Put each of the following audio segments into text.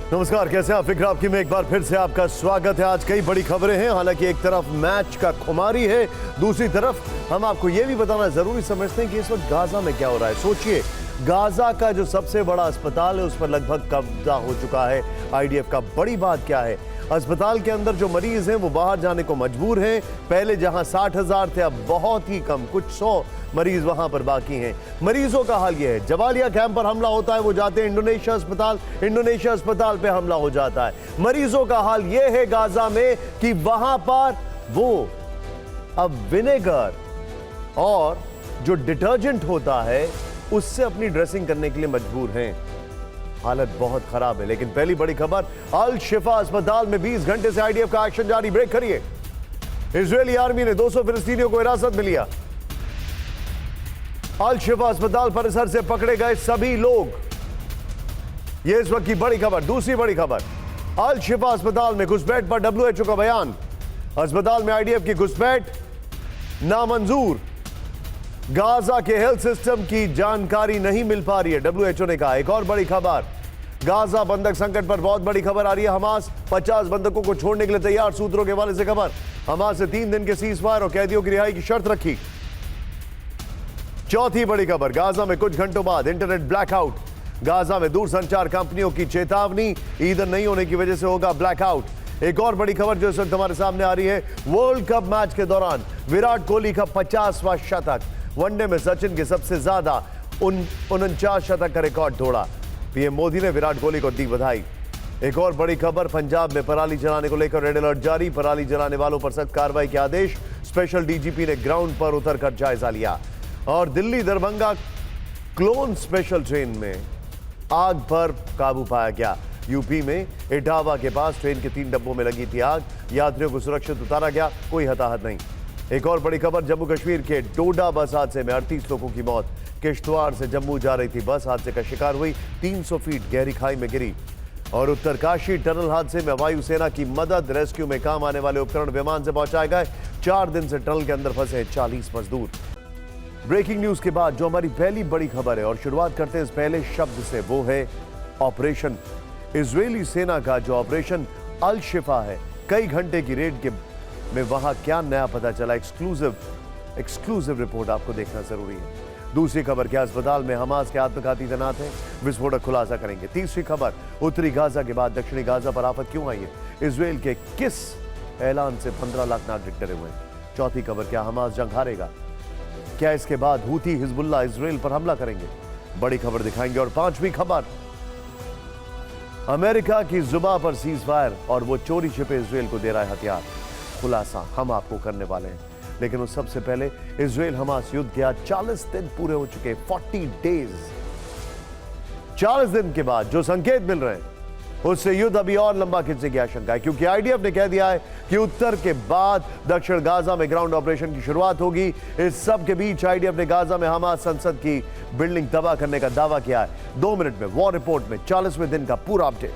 नमस्कार, कैसे हैं आप? फिक्र आपकी में एक बार फिर से आपका स्वागत है। आज कई बड़ी खबरें हैं। हालांकि एक तरफ मैच का खुमारी है, दूसरी तरफ हम आपको यह भी बताना जरूरी समझते हैं कि इस वक्त गाजा में क्या हो रहा है। सोचिए, गाजा का जो सबसे बड़ा अस्पताल है उस पर लगभग कब्जा हो चुका है आईडीएफ का। बड़ी बात क्या है, अस्पताल के अंदर जो मरीज हैं वो बाहर जाने को मजबूर हैं। पहले जहां 60,000 थे, अब बहुत ही कम, कुछ 100 मरीज वहां पर बाकी हैं। मरीजों का हाल यह है, जबालिया कैंप पर हमला होता है, वो जाते हैं इंडोनेशिया अस्पताल पे हमला हो जाता है। मरीजों का हाल यह है गाजा में कि वहां पर वो अब विनेगर और जो डिटर्जेंट होता है उससे अपनी ड्रेसिंग करने के लिए मजबूर हैं। हालत बहुत खराब है। लेकिन पहली बड़ी खबर, अल शिफा अस्पताल में 20 घंटे से आईडीएफ का एक्शन जारी। ब्रेक करिए। इजरायली आर्मी ने 200 फिलिस्तीनियों को हिरासत में लिया। अल शिफा अस्पताल परिसर से पकड़े गए सभी लोग, यह इस वक्त की बड़ी खबर। दूसरी बड़ी खबर, अल शिफा अस्पताल में घुसपैठ पर डब्ल्यूएचओ का बयान। अस्पताल में आईडीएफ की घुसपैठ नामंजूर। गाजा के हेल्थ सिस्टम की जानकारी नहीं मिल पा रही है, डब्ल्यूएचओ ने कहा। एक और बड़ी खबर, गाजा बंधक संकट पर बहुत बड़ी खबर आ रही है। हमास 50 बंधकों को छोड़ने के लिए तैयार। सूत्रों के हवाले से खबर, हमास से 3 दिन के सीज फायर और कैदियों की रिहाई की शर्त रखी। चौथी बड़ी खबर, गाजा में कुछ घंटों बाद इंटरनेट ब्लैकआउट। गाजा में दूरसंचार कंपनियों की चेतावनी, ईंधन नहीं होने की वजह से होगा ब्लैकआउट। एक और बड़ी खबर जो इस वक्त हमारे सामने आ रही है, वर्ल्ड कप मैच के दौरान विराट कोहली का 50वां शतक। वनडे में सचिन के सबसे ज्यादा 49 शतक का रिकॉर्ड तोड़ा। पीएम मोदी ने विराट कोहली को दी बधाई। एक और बड़ी खबर, पंजाब में पराली जलाने को लेकर रेड अलर्ट जारी। पराली जलाने वालों पर सख्त कार्रवाई के आदेश। स्पेशल डीजीपी ने ग्राउंड पर उतरकर जायजा लिया। और Delhi Darbhanga clone special train में आग पर काबू पाया गया। यूपी में इटावा के पास ट्रेन के 3 डब्बों में लगी थी आग। यात्रियों को सुरक्षित उतारा गया, कोई हताहत नहीं। एक और बड़ी खबर, जम्मू कश्मीर के डोडा बस हादसे में 38 लोगों की मौत। किश्तवाड़ से जम्मू जा रही थी बस, हादसे का शिकार हुई, 300 फीट गहरी खाई में गिरी। और उत्तरकाशी टनल हादसे में वायुसेना की मदद, रेस्क्यू में काम आने वाले उपकरण विमान से पहुंचाए गए। 4 दिन से टनल के अंदर फंसे 40 मजदूर। ब्रेकिंग न्यूज के बाद जो हमारी पहली बड़ी खबर है, और शुरुआत करते हैं इस पहले शब्द से, वो है ऑपरेशन। इजरायली सेना का जो ऑपरेशन अल शिफा है, कई घंटे की रेड में वहां क्या नया पता चला, एक्सक्लूसिव रिपोर्ट आपको देखना जरूरी है। दूसरी खबर, क्या अस्पताल में हमास के आत्मघाती तैनात हैं, विस्फोटक खुलासा करेंगे। तीसरी खबर, उत्तरी गाजा के बाद दक्षिणी गाजा पर आफत क्यों आई है, इजरायल के किस ऐलान से 15 लाख नागरिक डरे हुए हैं। चौथी खबर, क्या हमास जंग हारेगा, क्या इसके बाद हूती हिजबुल्लाह इजरायल पर हमला करेंगे, बड़ी खबर दिखाएंगे। और पांचवी खबर, अमेरिका की जुबान पर सीज फायर और वो चोरी छिपे इजरायल को दे रहा है हथियार, खुलासा हम आपको करने वाले हैं। लेकिन उस सबसे पहले, इजरायल हमास युद्ध के आज 40 दिन पूरे हो चुके, 40 डेज। 40 दिन के बाद जो संकेत मिल रहे हैं उससे युद्ध अभी और लंबा खिंचने की आशंका है, क्योंकि आईडीएफ ने कह दिया है कि उत्तर के बाद दक्षिण गाजा में ग्राउंड ऑपरेशन की शुरुआत होगी। इस सब के बीच आईडीएफ ने गाजा में हमास संसद की बिल्डिंग तबाह करने का दावा किया है। 2 मिनट में वॉर रिपोर्ट में 40वें दिन का पूरा अपडेट।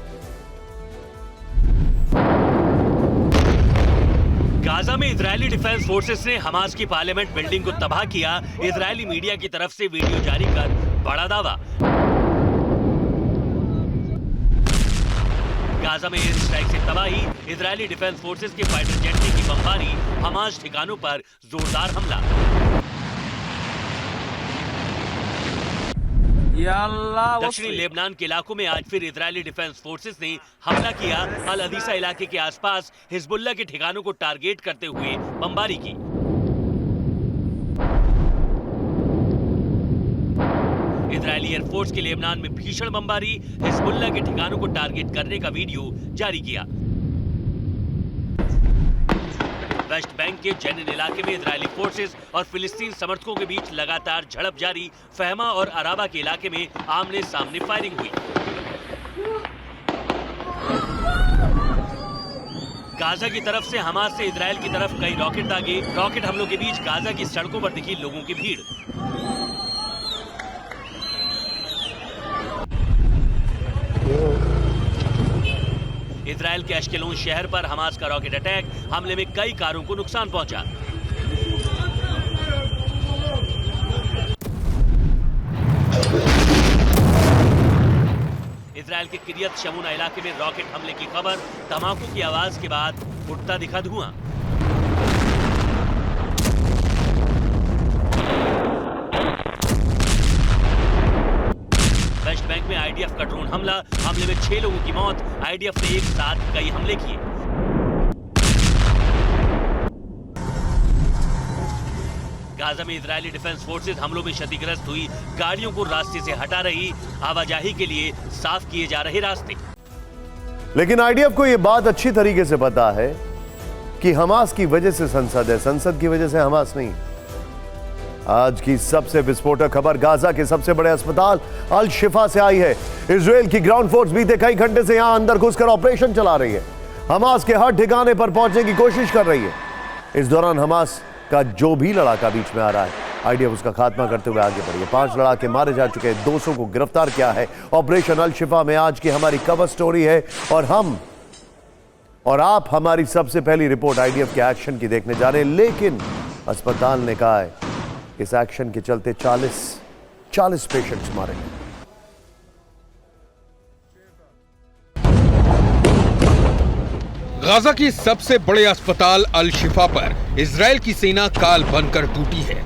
गाजा में इजरायली डिफेंस फोर्सेस ने हमास की पार्लियामेंट बिल्डिंग को तबाह किया। इजरायली मीडिया की तरफ से वीडियो जारी कर बड़ा दावा। गाजा में एयर स्ट्राइक से तबाही, इजरायली डिफेंस फोर्सेस के फाइटर जेट ने की बमबारी, हमास ठिकानों पर जोरदार हमला। दक्षिणी लेबनान के इलाकों में आज फिर इजरायली डिफेंस फोर्सेस ने हमला किया। अल अदीसा इलाके के आसपास हिजबुल्लाह के ठिकानों को टारगेट करते हुए बमबारी की। इजरायली एयरफोर्स की लेबनान में भीषण बमबारी, हिजबुल्लाह के ठिकानों को टारगेट करने का वीडियो जारी किया। वेस्ट बैंक के जेनिन इलाके में इजरायली फोर्सेस और फिलिस्तीन समर्थकों के बीच लगातार झड़प जारी। फहमा और अराबा के इलाके में आमने सामने फायरिंग हुई। गाजा की तरफ से हमास से इजरायल की तरफ कई रॉकेट दागे। रॉकेट हमलों के बीच गाजा की सड़कों पर दिखी लोगों की भीड़। इजरायल के अश्केलोन शहर पर हमास का रॉकेट अटैक, हमले में कई कारों को नुकसान पहुंचा। इजराइल के किरियत शमूना इलाके में रॉकेट हमले की खबर, धमाकों की आवाज के बाद उठता दिखा धुआं। वेस्ट बैंक में आईडीएफ का ड्रोन हमले में 6 लोगों की मौत। आईडीएफ ने एक साथ कई हमले किए। गाजा में इजरायली डिफेंस फोर्सेस हमलों में क्षतिग्रस्त हुई गाड़ियों को रास्ते से हटा रही, आवाजाही के लिए साफ किए जा रहे रास्ते। लेकिन आईडीएफ को यह बात अच्छी तरीके से पता है कि हमास की वजह से संसद है, संसद की वजह से हमास नहीं। आज की सबसे विस्फोटक खबर गाजा के सबसे बड़े अस्पताल अल शिफा से आई है। इजरायल की ग्राउंड फोर्स बीते कई घंटे से यहां अंदर घुसकर ऑपरेशन चला रही है, हमास के हर ठिकाने पर पहुंचने की कोशिश कर रही है। इस दौरान हमास का जो भी लड़ाका बीच में आ रहा है, आईडीएफ उसका खात्मा करते हुए आगे बढ़ी है। 5 लड़ाके मारे जा चुके हैं, 200 को गिरफ्तार किया है। ऑपरेशन अल शिफा में आज की हमारी कवर स्टोरी है और हम और आप हमारी सबसे पहली रिपोर्ट आईडीएफ के एक्शन की देखने जा रहे हैं। लेकिन अस्पताल ने कहा है इस एक्शन के चलते 40 पेशेंट्स मारे गए। गाजा की सबसे बड़े अस्पताल अल शिफा पर इजरायल की सेना काल बनकर टूटी है।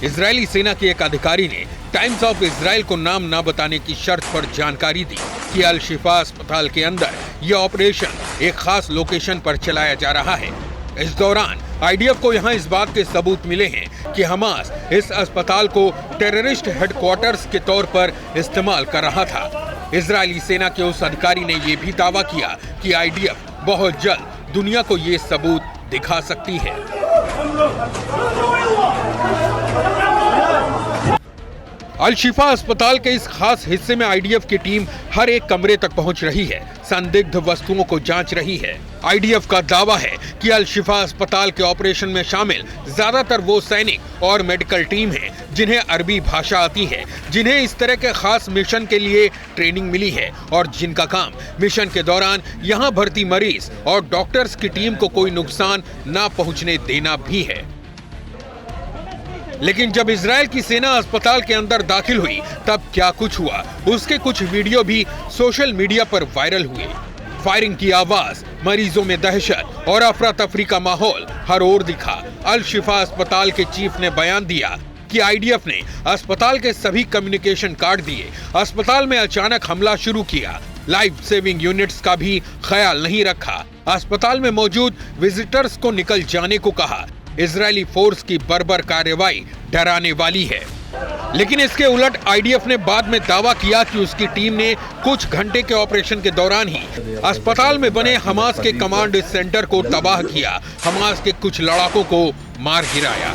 इजरायली सेना के एक अधिकारी ने टाइम्स ऑफ इजराइल को नाम न बताने की शर्त पर जानकारी दी कि अल शिफा अस्पताल के अंदर यह ऑपरेशन एक खास लोकेशन पर चलाया जा रहा है। इस दौरान आईडीएफ को यहां इस बात के सबूत मिले हैं कि हमास इस अस्पताल को टेररिस्ट हेडक्वार्टर्स के तौर पर इस्तेमाल कर रहा था। इजरायली सेना के उस अधिकारी ने यह भी दावा किया कि आईडीएफ बहुत जल्द दुनिया को ये सबूत दिखा सकती है। अल शिफा अस्पताल के इस खास हिस्से में आईडीएफ की टीम हर एक कमरे तक पहुंच रही है, संदिग्ध वस्तुओं को जांच रही है। आईडीएफ का दावा है कि अल शिफा अस्पताल के ऑपरेशन में शामिल ज्यादातर वो सैनिक और मेडिकल टीम हैं जिन्हें अरबी भाषा आती है, जिन्हें इस तरह के खास मिशन के लिए ट्रेनिंग मिली है और जिनका काम मिशन के दौरान यहां भर्ती मरीज और डॉक्टर्स की टीम को कोई नुकसान न पहुंचने देना भी है। लेकिन जब इजरायल की सेना अस्पताल के अंदर दाखिल हुई तब क्या कुछ हुआ, उसके कुछ वीडियो भी सोशल मीडिया पर वायरल हुए। फायरिंग की आवाज, मरीजों में दहशत और अफरा तफरी का माहौल हर ओर दिखा। अल शिफा अस्पताल के चीफ ने बयान दिया कि आईडीएफ ने अस्पताल के सभी कम्युनिकेशन काट दिए, अस्पताल में अचानक हमला शुरू किया, लाइफ सेविंग यूनिट्स का भी ख्याल नहीं रखा, अस्पताल में मौजूद विजिटर्स को निकल जाने को कहा। इजरायली फोर्स की बर्बर कार्रवाई डराने वाली है। लेकिन इसके उलट आईडीएफ ने बाद में दावा किया कि उसकी टीम ने कुछ घंटे के ऑपरेशन के दौरान ही अस्पताल में बने हमास के कमांड सेंटर को तबाह किया, हमास के कुछ लड़ाकों को मार गिराया।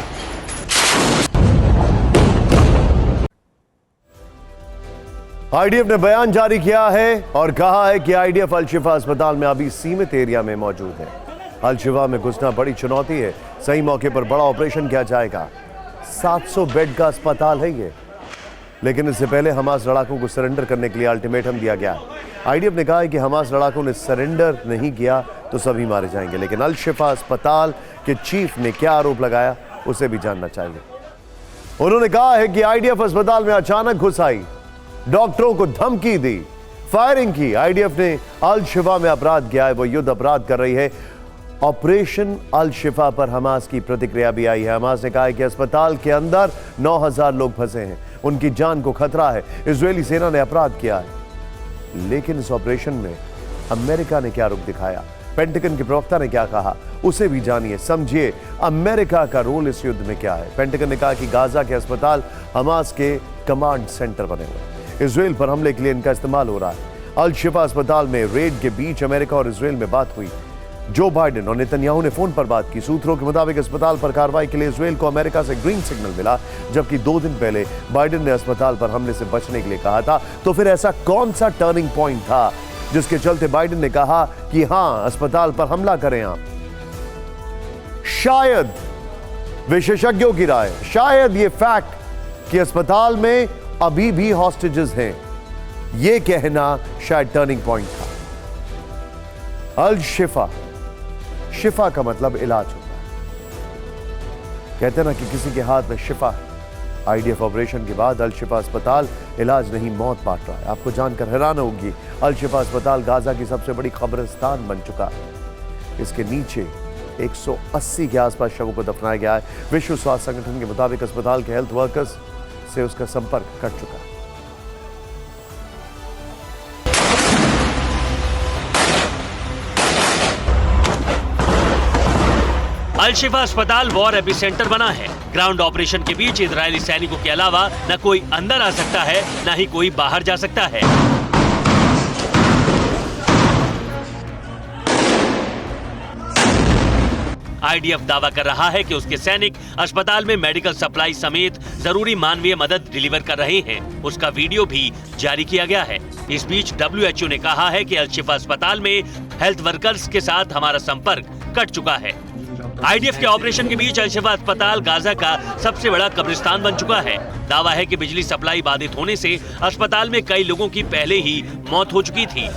आईडीएफ ने बयान जारी किया है और कहा है कि आईडीएफ अल शिफा अस्पताल में अभी सीमित एरिया में मौजूद है। अल शिफा में घुसना बड़ी चुनौती है, सही मौके पर बड़ा ऑपरेशन किया जाएगा। 700 बेड का अस्पताल है ये। लेकिन इससे पहले हमास लड़ाकों को सरेंडर करने के लिए अल्टीमेटम दिया गया। आईडीएफ ने कहा है कि हमास लड़ाकों ने सरेंडर नहीं किया तो सभी मारे जाएंगे। लेकिन अल शिफा अस्पताल के चीफ ने क्या आरोप लगाया उसे भी जानना चाहिए। उन्होंने कहा है कि आईडीएफ अस्पताल में अचानक घुस आई, डॉक्टरों को धमकी दी, फायरिंग की। आईडीएफ ने अल शिफा में अपराध किया है, वो युद्ध अपराध कर रही है। ऑपरेशन अल शिफा पर हमास की प्रतिक्रिया भी आई है। हमास ने कहा है कि अस्पताल के अंदर 9000 लोग फंसे हैं, उनकी जान को खतरा है। इजरायली सेना ने अपराध किया है। लेकिन इस ऑपरेशन में अमेरिका ने क्या रुख दिखाया, पेंटागन के प्रवक्ता ने क्या कहा, उसे भी जानिए, समझिए अमेरिका का रोल इस युद्ध में क्या है। पेंटागन ने कहा कि गाजा के अस्पताल हमास के कमांड सेंटर बने हुए हैं, इजरायल पर हमले के लिए इनका इस्तेमाल हो रहा है। अल शिफा अस्पताल में रेड के बीच अमेरिका और इजरायल में बात हुई। जो बाइडेन और नेतन्याहू ने फोन पर बात की। सूत्रों के मुताबिक अस्पताल पर कार्रवाई के लिए इजरायल को अमेरिका से ग्रीन सिग्नल मिला, जबकि 2 दिन पहले बाइडेन ने अस्पताल पर हमले से बचने के लिए कहा था। तो फिर ऐसा कौन सा टर्निंग पॉइंट था जिसके चलते बाइडेन ने कहा कि हां, अस्पताल पर हमला करें आप? शायद विशेषज्ञों की राय, शायद ये फैक्ट कि अस्पताल में अभी भी हॉस्टेजेस हैं, यह कहना शायद टर्निंग पॉइंट था। अल शिफा, शिफा का मतलब इलाज होता है। कहते ना कि किसी के हाथ में शिफा है। आईडीएफ ऑपरेशन के बाद अल शिफा अस्पताल इलाज नहीं मौत बांट रहा है। आपको जानकर हैरान होगी, अल शिफा अस्पताल गाजा की सबसे बड़ी कब्रिस्तान बन चुका है। इसके नीचे 180 के आसपास शवों को दफनाया गया है। विश्व स्वास्थ्य संगठन के मुताबिक अस्पताल के हेल्थ वर्कर्स से उसका संपर्क कट चुका है। अल शिफा अस्पताल वॉर एपिसेंटर बना है। ग्राउंड ऑपरेशन के बीच इजरायली सैनिकों के अलावा न कोई अंदर आ सकता है, न ही कोई बाहर जा सकता है। आईडीएफ दावा कर रहा है कि उसके सैनिक अस्पताल में मेडिकल सप्लाई समेत जरूरी मानवीय मदद डिलीवर कर रहे हैं। उसका वीडियो भी जारी किया गया है। इस बीच WHO ने कहा है कि अल शिफा अस्पताल में हेल्थ वर्कर्स के साथ हमारा संपर्क कट चुका है। आईडीएफ के ऑपरेशन के बीच अल शिफा अस्पताल गाजा का सबसे बड़ा कब्रिस्तान बन चुका है। दावा है कि बिजली सप्लाई बाधित होने से अस्पताल में कई लोगों की पहले ही मौत हो चुकी थी।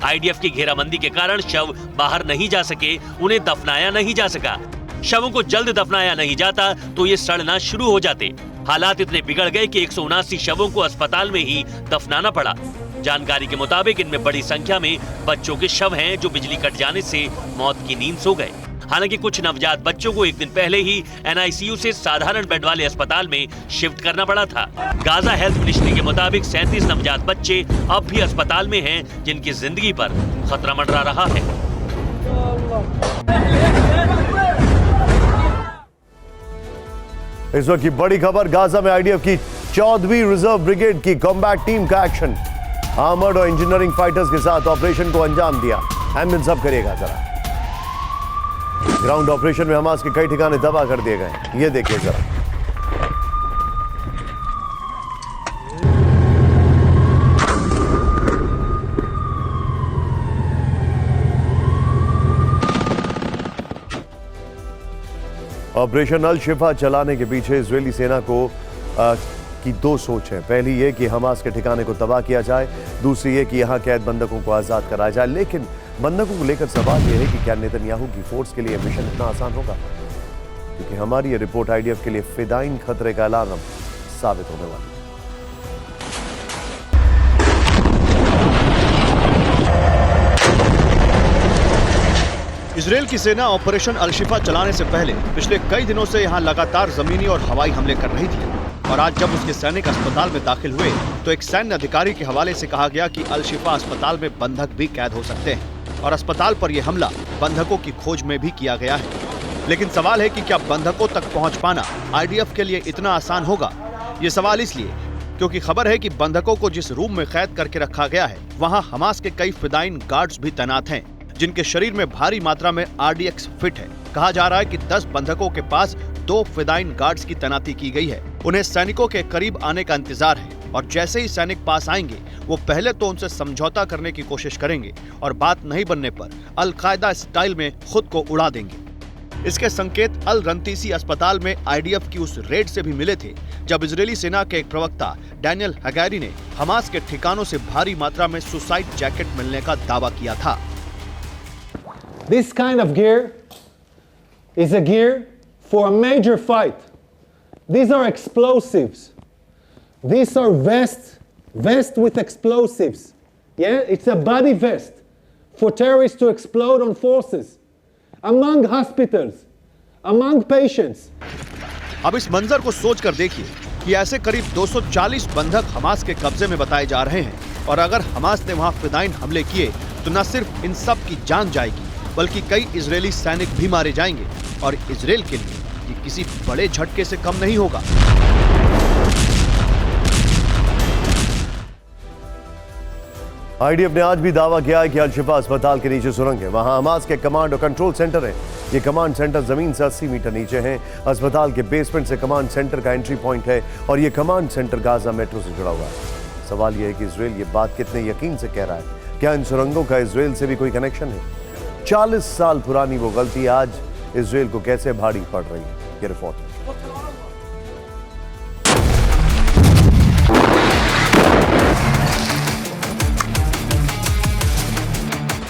आईडीएफ की घेराबंदी के कारण शव बाहर नहीं जा सके, उन्हें दफनाया नहीं जा सका। शवों को जल्द दफनाया नहीं जाता तो ये सड़ना शुरू हो जाते। हालात इतने बिगड़ गए कि 179 शवों को अस्पताल में ही दफनाना पड़ा। जानकारी के मुताबिक इनमें बड़ी संख्या में बच्चों के शव हैं जो बिजली कट जाने से मौत की नींद सो गए। हालांकि कुछ नवजात बच्चों को एक दिन पहले ही NICU से साधारण बेड वाले अस्पताल में शिफ्ट करना पड़ा था। गाजा हेल्थ मिनिस्ट्री के मुताबिक 37 नवजात बच्चे अब भी अस्पताल में हैं, जिनकी जिंदगी पर खतरा मंडरा रहा है। इस वक्त की बड़ी खबर, गाजा में आईडीएफ की 14वीं रिजर्व ब्रिगेड की कॉम्बैट टीम का एक्शन। आर्मर्ड और इंजीनियरिंग फाइटर्स के साथ ऑपरेशन को अंजाम दिया। हैंड अप करिएगा जरा। ग्राउंड ऑपरेशन में हमास के कई ठिकाने तबाह कर दिए गए। ये देखिए जरा। ऑपरेशन अल शिफा चलाने के पीछे इजरायली सेना की दो सोच है। पहली ये कि हमास के ठिकाने को तबाह किया जाए, दूसरी ये कि यहां कैद बंधकों को आजाद कराया जाए। लेकिन बंधकों को लेकर सवाल यह है कि क्या नेतन्याहू की फोर्स के लिए मिशन इतना आसान होगा? क्योंकि हमारी ये रिपोर्ट आईडीएफ के लिए फिदाइन खतरे का अलार्म साबित होने वाली है। इजरायल की सेना ऑपरेशन अल शिफा चलाने से पहले पिछले कई दिनों से यहां लगातार जमीनी और हवाई हमले कर रही थी। और आज जब उसके सैनिक अस्पताल में दाखिल हुए तो एक सैन्य अधिकारी के हवाले से कहा गया कि अल शिफा अस्पताल में बंधक भी कैद हो सकते हैं और अस्पताल पर यह हमला बंधकों की खोज में भी किया गया है। लेकिन सवाल है कि क्या बंधकों तक पहुंच पाना आईडीएफ के लिए इतना आसान होगा? ये सवाल इसलिए क्योंकि खबर है कि बंधकों को जिस रूम में कैद करके रखा गया है वहाँ हमास के कई फिदाइन गार्ड्स भी तैनात हैं, जिनके शरीर में भारी मात्रा में RDX फिट है। कहा जा रहा है कि 10 बंधकों के पास 2 फिदाइन गार्ड्स की तैनाती की गई है। उन्हें सैनिकों के करीब आने का इंतजार है और जैसे ही सैनिक पास आएंगे वो पहले तो उनसे समझौता करने की कोशिश करेंगे और बात नहीं बनने पर अल-कायदा स्टाइल में खुद को उड़ा देंगे। इसके संकेत अल रंतीसी अस्पताल में आईडीएफ की उस रेड से भी मिले थे जब इजरायली सेना के एक प्रवक्ता डैनियल हगैरी ने हमास के ठिकानों से भारी मात्रा में सुसाइड जैकेट मिलने का दावा किया था। This kind of gear is a gear for a major fight. These are explosives. These are vests with explosives. Yeah, it's a body vest for terrorists to explode on forces, among hospitals, among patients. अब इस मंजर को सोच कर देखिए कि ऐसे करीब 240 बंधक हमास के कब्जे में बताए जा रहे हैं और अगर हमास ने वहां फिदाइन हमले किए तो न सिर्फ इन सब की जान जाएगी बल्कि कई इजरायली सैनिक भी मारे जाएंगे और इजरायल के लिए ये किसी बड़े झटके से कम नहीं होगा। आईडीएफ ने आज भी दावा किया है कि अल शिफा अस्पताल के नीचे सुरंग है। वहां हमास के कमांड और कंट्रोल सेंटर है। ये कमांड सेंटर जमीन से 80 मीटर नीचे है। अस्पताल के बेसमेंट से कमांड सेंटर का एंट्री पॉइंट है और ये कमांड सेंटर गाजा मेट्रो से जुड़ा हुआ है। सवाल यह है कि इजरायल ये बात कितने यकीन से कह रहा है। क्या इन सुरंगों का इजरायल से भी कोई कनेक्शन है? 40 साल पुरानी वो गलती आज इजरायल को कैसे भारी पड़ रही है? ये रिपोर्ट है।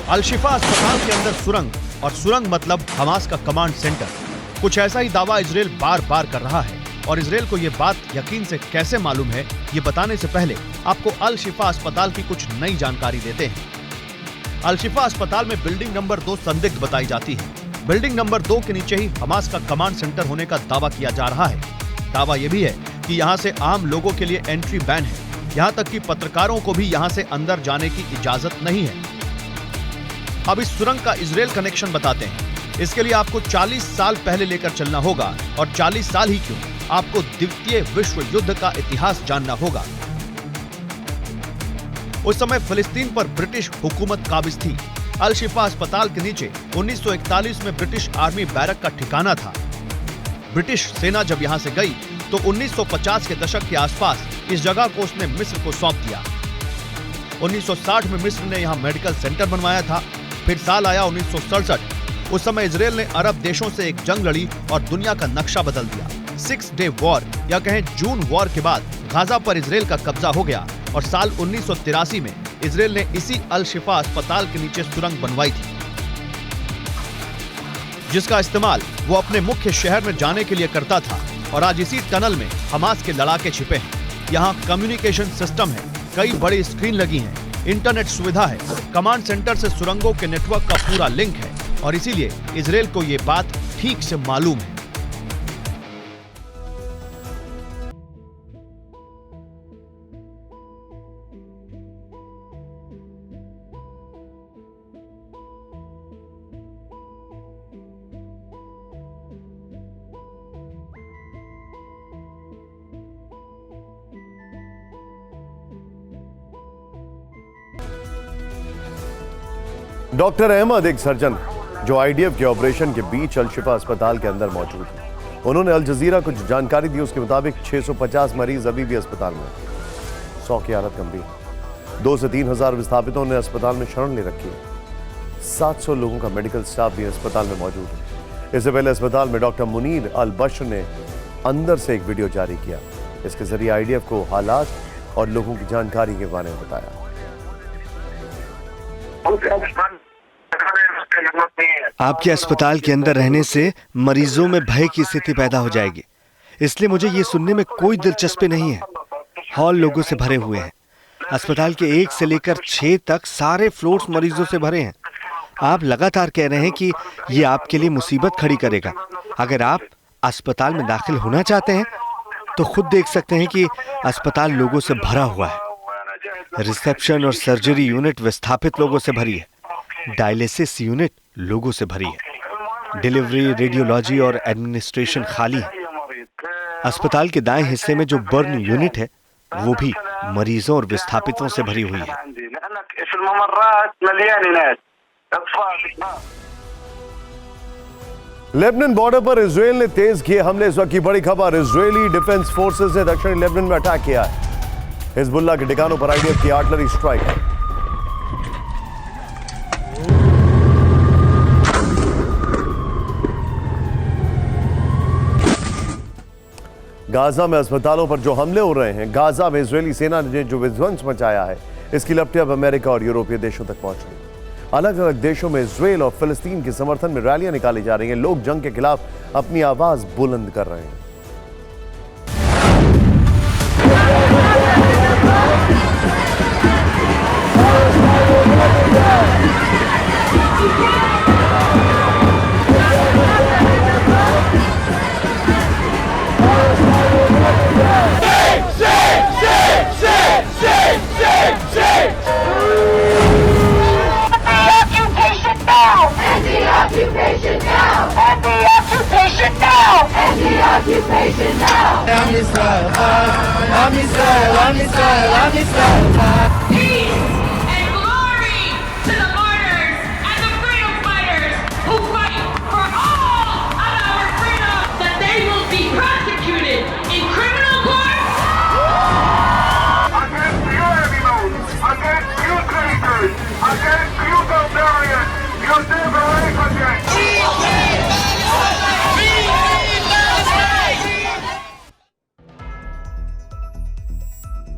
अल शिफा अस्पताल के अंदर सुरंग और सुरंग मतलब हमास का कमांड सेंटर। कुछ ऐसा ही दावा इजरायल बार बार कर रहा है और इजराइल को ये बात यकीन से कैसे मालूम है, ये बताने से पहले आपको अल शिफा अस्पताल की कुछ नई जानकारी देते हैं। अल शिफा अस्पताल में बिल्डिंग नंबर 2 संदिग्ध बताई जाती है। बिल्डिंग नंबर 2 के नीचे ही हमास का कमांड सेंटर होने का दावा किया जा रहा है। दावा यह भी है कि यहाँ से आम लोगों के लिए एंट्री बैन है, यहाँ तक कि पत्रकारों को भी यहाँ से अंदर जाने की इजाजत नहीं है। अब इस सुरंग का इजराइल कनेक्शन बताते हैं। इसके लिए आपको 40 साल पहले लेकर चलना होगा, और 40 साल ही क्यों, आपको द्वितीय विश्व युद्ध का इतिहास जानना होगा। उस समय फिलिस्तीन पर ब्रिटिश हुकूमत काबिज थी। अल शिफा अस्पताल के नीचे 1941 में ब्रिटिश आर्मी बैरक का ठिकाना था। ब्रिटिश सेना जब यहां से गई तो 1950 के दशक के आसपास इस जगह को उसने मिस्र को सौंप दिया। 1960 में मिस्र ने यहां मेडिकल सेंटर बनवाया था। फिर साल आया 1967। उस समय इजराइल ने अरब देशों से एक जंग लड़ी और दुनिया का नक्शा बदल दिया। 6 डे वॉर या कहें जून वॉर के बाद गाजा पर इजराइल का कब्जा हो गया और साल 1983 में इजराइल ने इसी अल शिफा अस्पताल के नीचे सुरंग बनवाई थी, जिसका इस्तेमाल वो अपने मुख्य शहर में जाने के लिए करता था। और आज इसी टनल में हमास के लड़ाके छिपे हैं। यहाँ कम्युनिकेशन सिस्टम है, कई बड़ी स्क्रीन लगी हैं, इंटरनेट सुविधा है, कमांड सेंटर से सुरंगों के नेटवर्क का पूरा लिंक है, और इसीलिए इजराइल को ये बात ठीक से मालूम है। डॉक्टर अहमद एक सर्जन जो आईडीएफ के ऑपरेशन के बीच अल शिफा अस्पताल के अंदर मौजूद है। उन्होंने अल जजीरा को जो जानकारी दी उसके मुताबिक 650 मरीज अभी भी अस्पताल में, 100 की हालत गंभीर। 2 से 3 हजार विस्थापितों ने अस्पताल में शरण ले रखी है। 700 लोगों का मेडिकल स्टाफ भी अस्पताल में मौजूद है। इससे पहले अस्पताल में डॉक्टर मुनीर अल बशर ने अंदर से एक वीडियो जारी किया। इसके जरिए आईडीएफ को हालात और लोगों की जानकारी के बारे में बताया। आपके अस्पताल के अंदर रहने से मरीजों में भय की स्थिति पैदा हो जाएगी, इसलिए मुझे ये सुनने में कोई दिलचस्पी नहीं है। हॉल लोगों से भरे हुए हैं। अस्पताल के 1 से लेकर 6 तक सारे फ्लोर्स मरीजों से भरे हैं। आप लगातार कह रहे हैं कि ये आपके लिए मुसीबत खड़ी करेगा। अगर आप अस्पताल में दाखिल होना चाहते हैं तो खुद देख सकते हैं कि अस्पताल लोगों से भरा हुआ है। रिसेप्शन और सर्जरी यूनिट विस्थापित लोगों से भरी है। डायलिसिस यूनिट लोगों से भरी है। डिलीवरी, रेडियोलॉजी और एडमिनिस्ट्रेशन खाली है। अस्पताल के दाएं हिस्से में जो बर्न यूनिट है वो भी मरीजों और विस्थापितों से भरी हुई है। लेबनान बॉर्डर पर इजराइल ने तेज किए हमले। इस वक्त की बड़ी खबर, इजरायली डिफेंस फोर्सेस ने दक्षिणी लेबनान में अटैक किया है। हिजबुल्लाह के ठिकानों पर आईडीएफ की आर्टिलरी स्ट्राइक। गाजा में अस्पतालों पर जो हमले हो रहे हैं, गाजा में इजरायली सेना ने जो विध्वंस मचाया है, इसकी लपटें अब अमेरिका और यूरोपीय देशों तक पहुंच गई। अलग अलग देशों में इजरायल और फिलिस्तीन के समर्थन में रैलियां निकाली जा रही हैं। लोग जंग के खिलाफ अपनी आवाज बुलंद कर रहे हैं।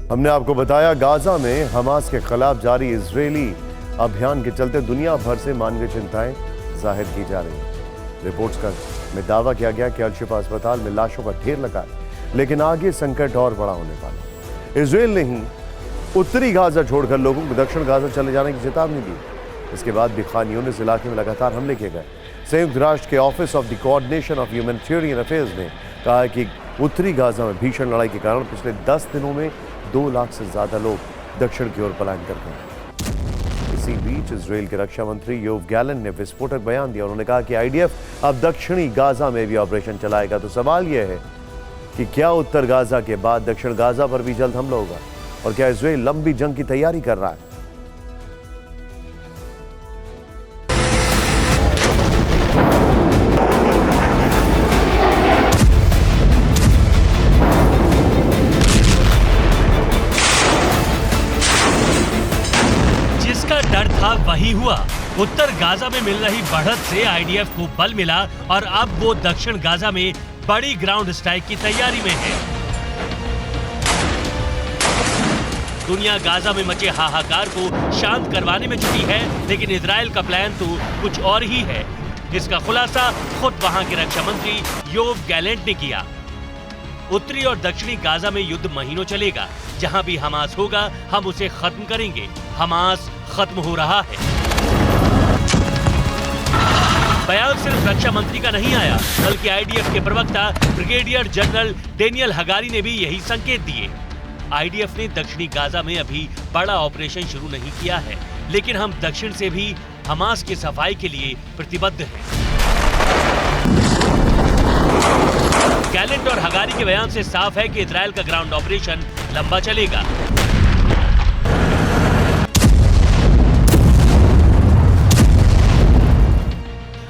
हमने आपको बताया गाजा में हमास के खिलाफ जारी इजरायली अभियान के चलते दुनिया भर से मानवीय चिंताएं जाहिर की जा रही हैं। रिपोर्ट्स में दावा किया गया कि अल शिफा अस्पताल में लाशों का ढेर लगा है। लेकिन आगे संकट और बड़ा होने वाला। इजराइल ने ही उत्तरी गाजा छोड़कर लोगों को दक्षिण गाजा चले जाने की चेतावनी दी। इसके बाद भी खान यूनिस इलाके में लगातार हमले किए गए। संयुक्त राष्ट्र के office of the coordination of humanitarian affairs ने कहा है कि उत्तरी गाजा में भीषण लड़ाई के कारण पिछले 10 दिनों में 2 लाख से ज्यादा लोग दक्षिण की ओर पलायन कर गए। इसी बीच इजराइल के रक्षा मंत्री योव गैलेंट ने विस्फोटक बयान दिया। उन्होंने कहा कि आईडीएफ अब दक्षिणी गाजा में भी ऑपरेशन चलाएगा। तो सवाल यह है कि क्या उत्तर गाजा के बाद दक्षिण गाजा पर भी जल्द हमला होगा, और क्या इजराइल लंबी जंग की तैयारी कर रहा है? जिसका डर था वही हुआ। उत्तर गाजा में मिल रही बढ़त से आईडीएफ को बल मिला और अब वो दक्षिण गाजा में बड़ी ग्राउंड स्ट्राइक की तैयारी में है। दुनिया गाजा में मचे हाहाकार को शांत करवाने में जुटी है, लेकिन इजराइल का प्लान तो कुछ और ही है। इसका खुलासा खुद वहां के रक्षा मंत्री योव गैलेंट ने किया। उत्तरी और दक्षिणी गाजा में युद्ध महीनों चलेगा। जहां भी हमास होगा हम उसे खत्म करेंगे। हमास खत्म हो रहा है। बयान सिर्फ रक्षा मंत्री का नहीं आया, बल्कि आईडीएफ के प्रवक्ता ब्रिगेडियर जनरल डेनियल हगारी ने भी यही संकेत दिए। आईडीएफ ने दक्षिणी गाजा में अभी बड़ा ऑपरेशन शुरू नहीं किया है, लेकिन हम दक्षिण से भी हमास की सफाई के लिए प्रतिबद्ध हैं। गैलेंट और हगारी के बयान से साफ है कि इजराइल का ग्राउंड ऑपरेशन लंबा चलेगा।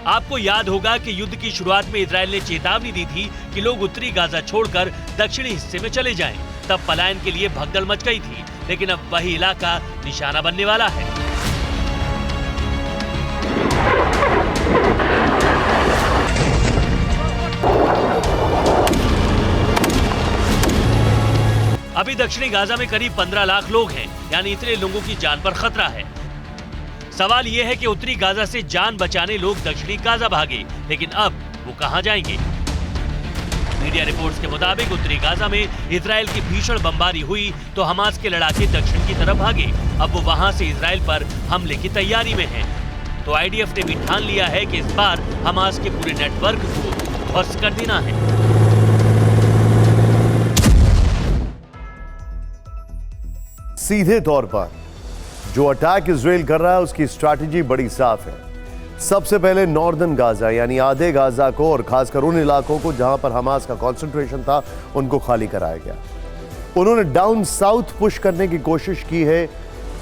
आपको याद होगा कि युद्ध की शुरुआत में इजराइल ने चेतावनी दी थी कि लोग उत्तरी गाजा छोड़कर दक्षिणी हिस्से में चले जाएं। तब पलायन के लिए भगदड़ मच गई थी, लेकिन अब वही इलाका निशाना बनने वाला है। अभी दक्षिणी गाजा में करीब 15 लाख लोग हैं, यानी इतने लोगों की जान पर खतरा है। सवाल यह है कि उत्तरी गाजा से जान बचाने लोग दक्षिणी गाजा भागे, लेकिन अब वो कहां जाएंगे? मीडिया रिपोर्ट्स के मुताबिक उत्तरी गाजा में इजराइल की भीषण बमबारी हुई तो हमास के लड़ाके दक्षिण की तरफ भागे। अब वो वहां से इजराइल पर हमले की तैयारी में हैं। तो आईडीएफ ने भी ठान लिया है कि इस बार हमास के पूरे नेटवर्क को ध्वस्त कर देना है। सीधे तौर पर जो अटैक इजराइल कर रहा है उसकी स्ट्रैटेजी बड़ी साफ है। सबसे पहले नॉर्दर्न गाजा यानी आधे गाजा को और खासकर उन इलाकों को जहां पर हमास का कंसंट्रेशन था उनको खाली कराया गया। उन्होंने डाउन साउथ पुश करने की कोशिश की है,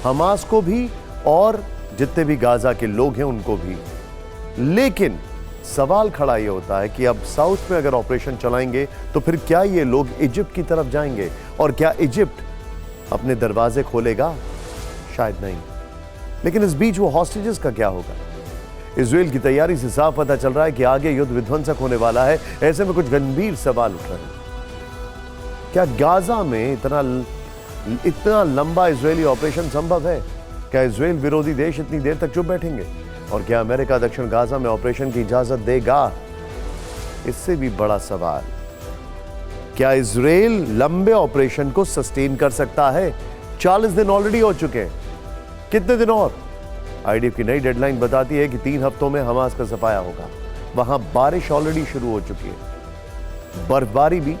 हमास को भी और जितने भी गाजा के लोग हैं उनको भी। लेकिन सवाल खड़ा यह होता है कि अब साउथ में अगर ऑपरेशन चलाएंगे तो फिर क्या ये लोग इजिप्ट की तरफ जाएंगे, और क्या इजिप्ट अपने दरवाजे खोलेगा? शायद नहीं। लेकिन इस बीच वो हॉस्टेजेस का क्या होगा? इजराइल की तैयारी से साफ पता चल रहा है कि आगे युद्ध विध्वंसक होने वाला है। ऐसे में कुछ गंभीर सवाल उठ रहे हैं। क्या गाजा में इतना लंबा इजरायली ऑपरेशन संभव है? क्या इजराइल विरोधी देश इतनी देर तक चुप बैठेंगे? और क्या अमेरिका दक्षिण गाजा में ऑपरेशन की इजाजत देगा? इससे भी बड़ा सवाल, क्या इजराइल लंबे ऑपरेशन को सस्टेन कर सकता है? 40 दिन ऑलरेडी हो चुके हैं, कितने दिन और? आईडीएफ की नई डेडलाइन बताती है कि 3 हफ्तों में हमास का सफाया होगा। वहां बारिश ऑलरेडी शुरू हो चुकी है, बर्फबारी भी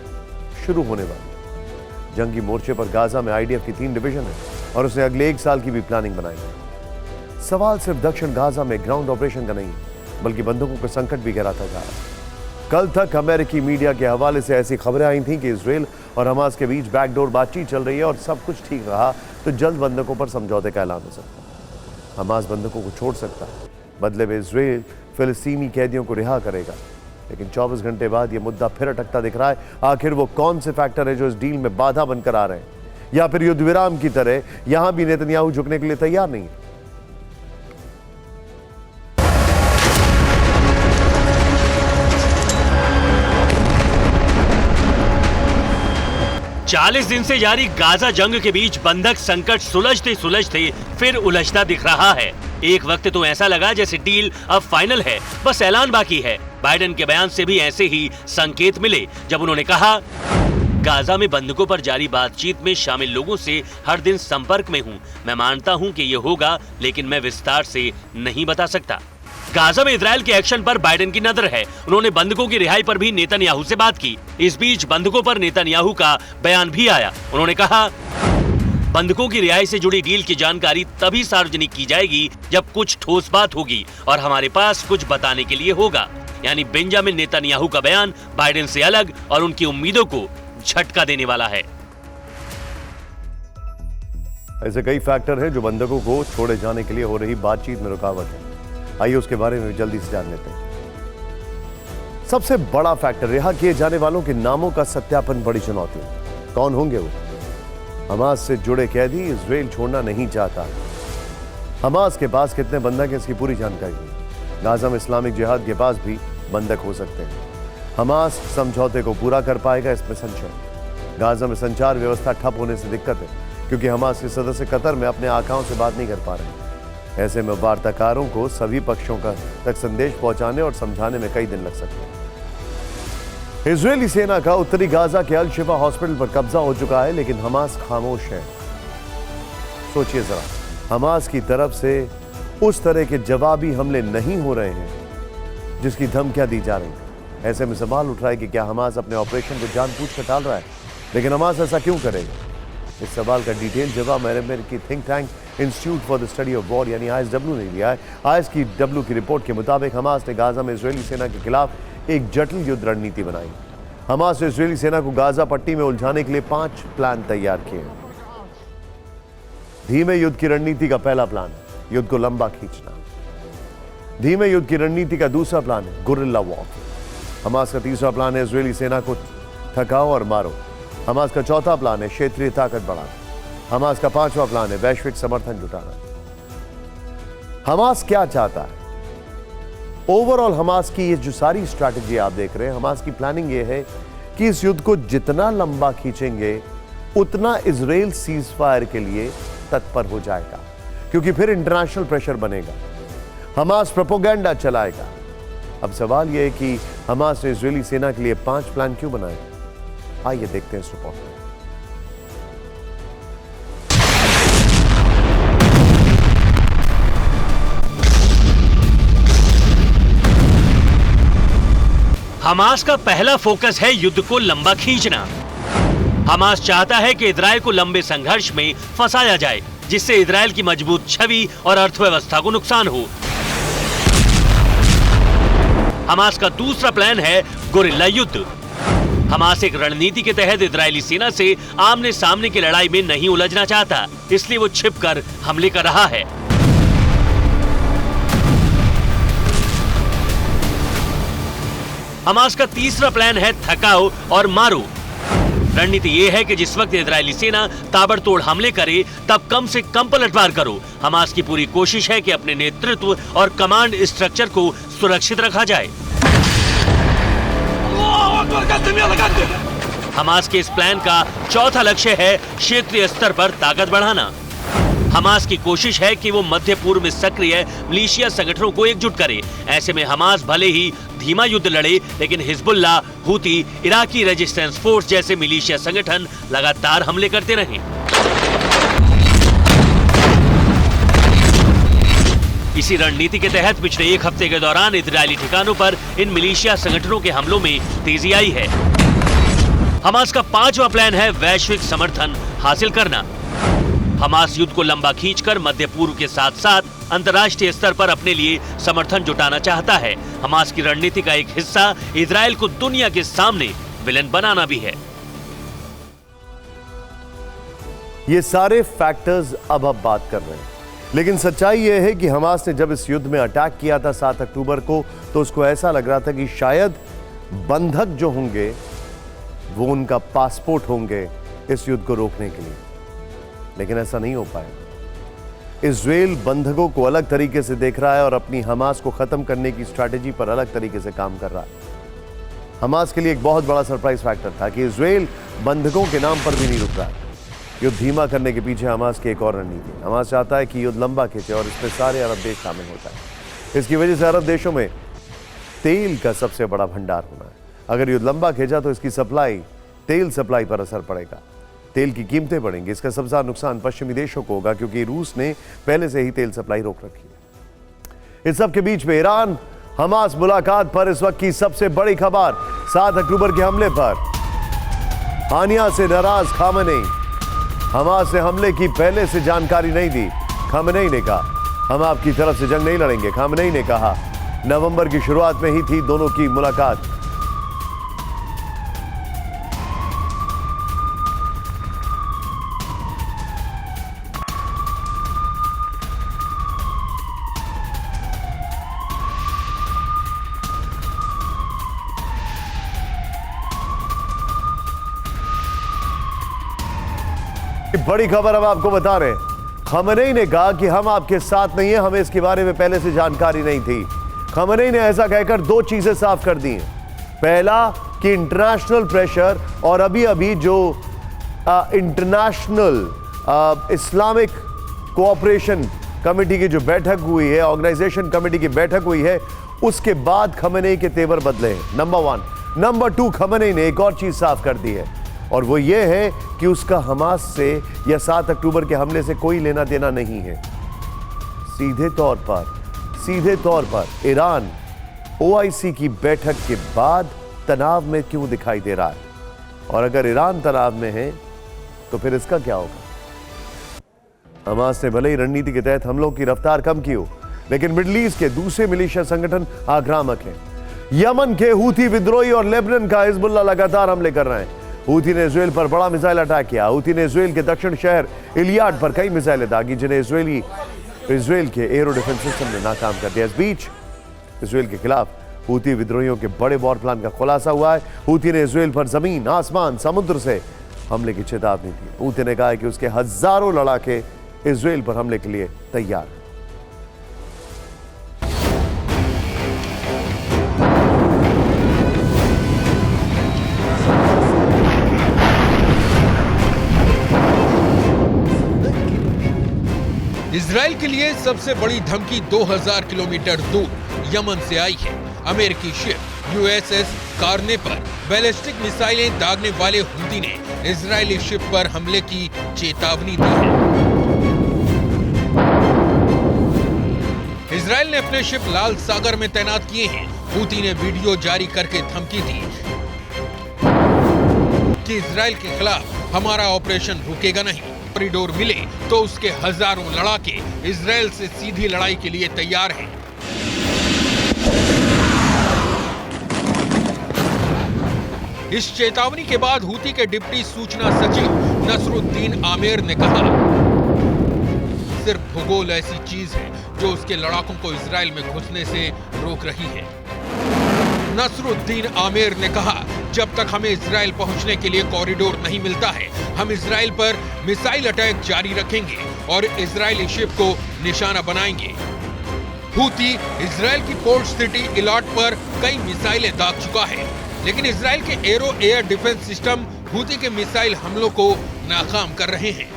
शुरू होने वाली है। जंगी मोर्चे पर गाजा में आईडीएफ की 3 डिवीजन है और उसने अगले 1 साल की भी प्लानिंग बनाई है। सवाल सिर्फ दक्षिण गाजा में ग्राउंड ऑपरेशन का नहीं, बल्कि बंदूकों का संकट भी गहराता जा रहा है। कल तक अमेरिकी मीडिया के हवाले से ऐसी खबरें आई थीं कि इजराइल और हमास के बीच बैकडोर बातचीत चल रही है और सब कुछ ठीक रहा तो जल्द बंधकों पर समझौते का ऐलान हो सकता है। हमास बंधकों को छोड़ सकता है, बदले में इजराइल फिलिस्तीनी कैदियों को रिहा करेगा। लेकिन 24 घंटे बाद यह मुद्दा फिर अटकता दिख रहा है। आखिर वो कौन से फैक्टर है जो इस डील में बाधा बनकर आ रहे हैं, या फिर युद्ध विराम की तरह यहां भी नेतन्याहू झुकने के लिए तैयार नहीं है? 40 दिन से जारी गाजा जंग के बीच बंधक संकट सुलझते फिर उलझता दिख रहा है। एक वक्त तो ऐसा लगा जैसे डील अब फाइनल है, बस ऐलान बाकी है। बाइडेन के बयान से भी ऐसे ही संकेत मिले जब उन्होंने कहा, गाजा में बंधकों पर जारी बातचीत में शामिल लोगों से हर दिन संपर्क में हूं। मैं मानता हूं कि ये होगा, लेकिन मैं विस्तार से नहीं बता सकता। गाजा में इजरायल के एक्शन पर बाइडेन की नजर है। उन्होंने बंधकों की रिहाई पर भी नेतन्याहू से बात की। इस बीच बंधकों पर नेतन्याहू का बयान भी आया। उन्होंने कहा, बंधकों की रिहाई से जुड़ी डील की जानकारी तभी सार्वजनिक की जाएगी जब कुछ ठोस बात होगी और हमारे पास कुछ बताने के लिए होगा। यानी बेंजामिन नेतन्याहू का बयान बाइडेन से अलग और उनकी उम्मीदों को झटका देने वाला है। ऐसे कई फैक्टर हैं जो बंधकों को छोड़े जाने के लिए हो रही बातचीत में रुकावट है। आइए उसके बारे में जल्दी से जान लेते हैं। सबसे बड़ा फैक्टर, रिहा किए जाने वालों के नामों का सत्यापन बड़ी चुनौती है। कौन होंगे वो? हमास से जुड़े कैदी इजराइल छोड़ना नहीं चाहता। हमास के पास कितने बंधक हैं इसकी पूरी जानकारी नहीं। गाजा में इस्लामिक जिहाद के पास भी बंधक हो सकते हैं। हमास समझौते को पूरा कर पाएगा, इसमें संशय। गाजा में संचार व्यवस्था ठप होने से दिक्कत है क्योंकि हमास के सदस्य कतर में अपने आकाओं से बात नहीं कर पा रहे। ऐसे में वार्ताकारों को सभी पक्षों तक संदेश पहुंचाने और समझाने में कई दिन लग सकते हैं। इजरायली सेना का उत्तरी गाजा के अल शिफा हॉस्पिटल पर कब्जा हो चुका है, लेकिन हमास खामोश है। सोचिए जरा, हमास की तरफ से उस तरह के जवाबी हमले नहीं हो रहे हैं जिसकी धमकियां दी जा रही हैं। ऐसे में सवाल उठ रहा है कि क्या हमास अपने ऑपरेशन को जानबूझकर टाल रहा है? लेकिन हमास ऐसा क्यों करेगा? इस सवाल का डिटेल जवाब अमेरिकी think tank institute for the study of war यानी ISW ने दिया है। ISW की रिपोर्ट के मुताबिक हमास ने गाजा में इजरायली सेना के खिलाफ एक जटिल युद्ध रणनीति बनाई। हमास ने इजरायली सेना को गाजा पट्टी में उलझाने के लिए 5 प्लान तैयार किए हैं। धीमे युद्ध की रणनीति का पहला प्लान है युद्ध को लंबा खींचना। धीमे युद्ध की रणनीति का दूसरा प्लान है गुरिल्ला वॉर। हमास का तीसरा प्लान है इजरायली सेना को थकाओ और मारो। हमास का चौथा प्लान है क्षेत्रीय ताकत बढ़ाना। हमास का 5वां प्लान है वैश्विक समर्थन जुटाना। हमास क्या चाहता है? ओवरऑल हमास की ये जो सारी स्ट्रैटेजी आप देख रहे हैं, हमास की प्लानिंग ये है कि इस युद्ध को जितना लंबा खींचेंगे उतना इजराइल सीज फायर के लिए तत्पर हो जाएगा, क्योंकि फिर इंटरनेशनल प्रेशर बनेगा। हमास प्रोपेगेंडा चलाएगा। अब सवाल यह है कि हमास ने इजरायली सेना के लिए 5 प्लान क्यों बनाए? आइए देखते हैं इस रिपोर्ट में। हमास का पहला फोकस है युद्ध को लंबा खींचना। हमास चाहता है कि इजरायल को लंबे संघर्ष में फंसाया जाए, जिससे इजरायल की मजबूत छवि और अर्थव्यवस्था को नुकसान हो। हमास का दूसरा प्लान है गुरिल्ला युद्ध। हमास एक रणनीति के तहत इजरायली सेना से आमने सामने की लड़ाई में नहीं उलझना चाहता, इसलिए वो छिपकर हमले कर रहा है। हमास का तीसरा प्लान है थकाओ और मारो। रणनीति ये है कि जिस वक्त इजरायली सेना ताबड़तोड़ हमले करे तब कम से कम पलटवार करो। हमास की पूरी कोशिश है कि अपने नेतृत्व और कमांड स्ट्रक्चर को सुरक्षित रखा जाए। हमास के इस प्लान का चौथा लक्ष्य है क्षेत्रीय स्तर पर ताकत बढ़ाना। हमास की कोशिश है कि वो मध्य पूर्व में सक्रिय मिलिशिया संगठनों को एकजुट करे। ऐसे में हमास भले ही धीमा युद्ध लड़े, लेकिन Hezbollah, Houthi, Iraqi resistance force जैसे मिलिशिया संगठन लगातार हमले करते रहें। इसी रणनीति के तहत पिछले 1 हफ्ते के दौरान इजरायली ठिकानों पर इन मिलिशिया संगठनों के हमलों में तेजी आई है। हमास का 5वां प्लान है वैश्विक समर्थन हासिल करना। हमास युद्ध को लंबा खींचकर मध्य पूर्व के साथ साथ अंतर्राष्ट्रीय स्तर पर अपने लिए समर्थन जुटाना चाहता है। हमास की रणनीति का एक हिस्सा इजरायल को दुनिया के सामने विलेन बनाना भी है। ये सारे फैक्टर्स अब बात कर रहे हैं, लेकिन सच्चाई यह है कि हमास ने जब इस युद्ध में अटैक किया था 7 अक्टूबर को, तो उसको ऐसा लग रहा था कि शायद बंधक जो होंगे वो उनका पासपोर्ट होंगे इस युद्ध को रोकने के लिए, लेकिन ऐसा नहीं हो पाया। इजराइल बंधकों को अलग तरीके से देख रहा है और अपनी हमास को खत्म करने की स्ट्रैटेजी पर अलग तरीके से काम कर रहा है। हमास के लिए एक बहुत बड़ा सरप्राइज फैक्टर था कि इजराइल बंधकों के नाम पर भी नहीं रुक रहा है। युद्ध धीमा करने के पीछे हमास की एक और रणनीति। हमास चाहता है कि युद्ध लंबा खींचे और इसमें सारे अरब देश शामिल हो जाए। इसकी वजह से अरब देशों में तेल का सबसे बड़ा भंडार होना है। अगर युद्ध लंबा खींचा तो इसकी सप्लाई तेल सप्लाई पर असर पड़ेगा, तेल की कीमतें बढ़ेंगी। इसका सबसे ज्यादा नुकसान पश्चिमी देशों को होगा क्योंकि रूस ने पहले से ही तेल सप्लाई रोक रखी है। इस सब के बीच में ईरान हमास मुलाकात पर इस वक्त की सबसे बड़ी खबर, 7 अक्टूबर के हमले पर हानिया से नाराज खामेनेई। हमास ने हमले की पहले से जानकारी नहीं दी। खामेनेई ने कहा हम आपकी तरफ से जंग नहीं लड़ेंगे। खामेनेई ने कहा नवंबर की शुरुआत में ही थी दोनों की मुलाकात। बड़ी खबर अब आपको बता रहे हैं। खामेनेई ने कहा कि हम आपके साथ नहीं है, हमें इसके बारे में पहले से जानकारी नहीं थी। खामेनेई ने ऐसा कहकर दो चीजें साफ कर दी हैं। पहला कि इंटरनेशनल प्रेशर और अभी जो इंटरनेशनल इस्लामिक कोऑपरेशन कमेटी की जो बैठक हुई है, ऑर्गेनाइजेशन कमेटी की बैठक हुई है, उसके बाद खामेनेई के तेवर बदले हैं। नंबर 1। नंबर 2, खामेनेई ने एक और चीज साफ कर दी है और वो ये है कि उसका हमास से या 7 अक्टूबर के हमले से कोई लेना देना नहीं है। सीधे तौर पर ईरान ओआईसी की बैठक के बाद तनाव में क्यों दिखाई दे रहा है, और अगर ईरान तनाव में है तो फिर इसका क्या होगा। हमास ने भले ही रणनीति के तहत हमलों की रफ्तार कम की हो, लेकिन मिडिल ईस्ट के दूसरे मिलिशिया संगठन आक्रामक हैं। यमन के हूथी विद्रोही और लेबनान का हिजबुल्लाह लगातार हमले कर रहे हैं। हूथी ने इजराइल पर बड़ा मिसाइल अटैक किया। हूथी ने इजराइल के दक्षिण शहर इलियाड पर कई मिसाइलें दागी, जिन्हें इजराइल के एरो डिफेंस सिस्टम ने नाकाम कर दिया। इस बीच इजराइल के खिलाफ हूथी विद्रोहियों के बड़े वॉर प्लान का खुलासा हुआ है। हूथी ने इजराइल पर जमीन, आसमान, समुद्र से हमले की चेतावनी दी। हूथी ने कहा है कि उसके हजारों लड़ाके इजराइल पर हमले के लिए तैयार हैं। इजराइल के लिए सबसे बड़ी धमकी 2000 किलोमीटर दूर यमन से आई है। अमेरिकी शिप यूएसएस कारने पर बैलिस्टिक मिसाइलें दागने वाले हूथी ने इजरायली शिप पर हमले की चेतावनी दी है। इजराइल ने अपने शिप लाल सागर में तैनात किए हैं। हूथी ने वीडियो जारी करके धमकी दी कि इजराइल के खिलाफ हमारा ऑपरेशन रुकेगा नहीं। कॉरिडोर मिले तो उसके हजारों लड़ाके इजराइल से सीधी लड़ाई के लिए तैयार हैं। इस चेतावनी के बाद हूथी के डिप्टी सूचना सचिव नसरुद्दीन आमेर ने कहा, सिर्फ भूगोल ऐसी चीज है जो उसके लड़ाकों को इजराइल में घुसने से रोक रही है। नसरुद्दीन आमेर ने कहा, जब तक हमें इजराइल पहुंचने के लिए कॉरिडोर नहीं मिलता है, हम इजराइल पर मिसाइल अटैक जारी रखेंगे और इजरायली शिप को निशाना बनाएंगे। हूथी इजराइल की पोर्ट सिटी इलाट पर कई मिसाइलें दाग चुका है, लेकिन इजराइल के arrow air defence system Houthi के मिसाइल हमलों को नाकाम कर रहे हैं।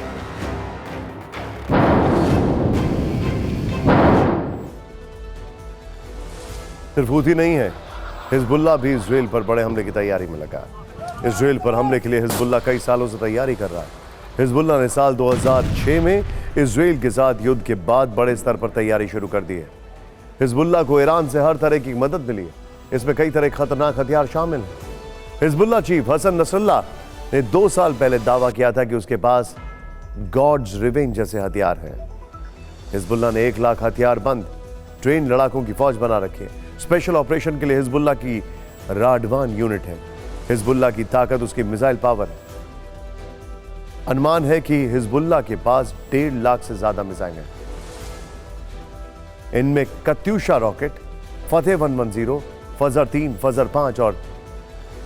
सिर्फ हूथी नहीं है, हिजबुल्लाह भी इजराइल पर बड़े हमले की तैयारी में लगा। इजराइल पर हमले के लिए हिजबुल्लाह कई सालों से तैयारी कर रहा है। हिजबुल्लाह ने साल 2006 में इजराइल के साथ युद्ध के बाद बड़े स्तर पर तैयारी शुरू कर दी है। हिजबुल्लाह को ईरान से हर तरह की मदद मिली है, इसमें कई तरह के खतरनाक हथियार शामिल हैं। हिजबुल्लाह चीफ हसन नसरुल्लाह ने 2 साल पहले दावा किया था कि उसके पास गॉड्स रिवेंज जैसे हथियार हैं। हिजबुल्लाह ने 1 लाख हथियार बंद ट्रेन लड़ाकों की फौज बना रखी है। स्पेशल ऑपरेशन के लिए हिजबुल्लाह की राडवान यूनिट है। हिजबुल्लाह की ताकत उसकी मिसाइल पावर है। अनुमान है कि हिजबुल्लाह के पास 1.5 लाख से ज्यादा मिसाइल हैं। इनमें कत्यूशा रॉकेट, फतेह 110, फजर 3, फजर 5 और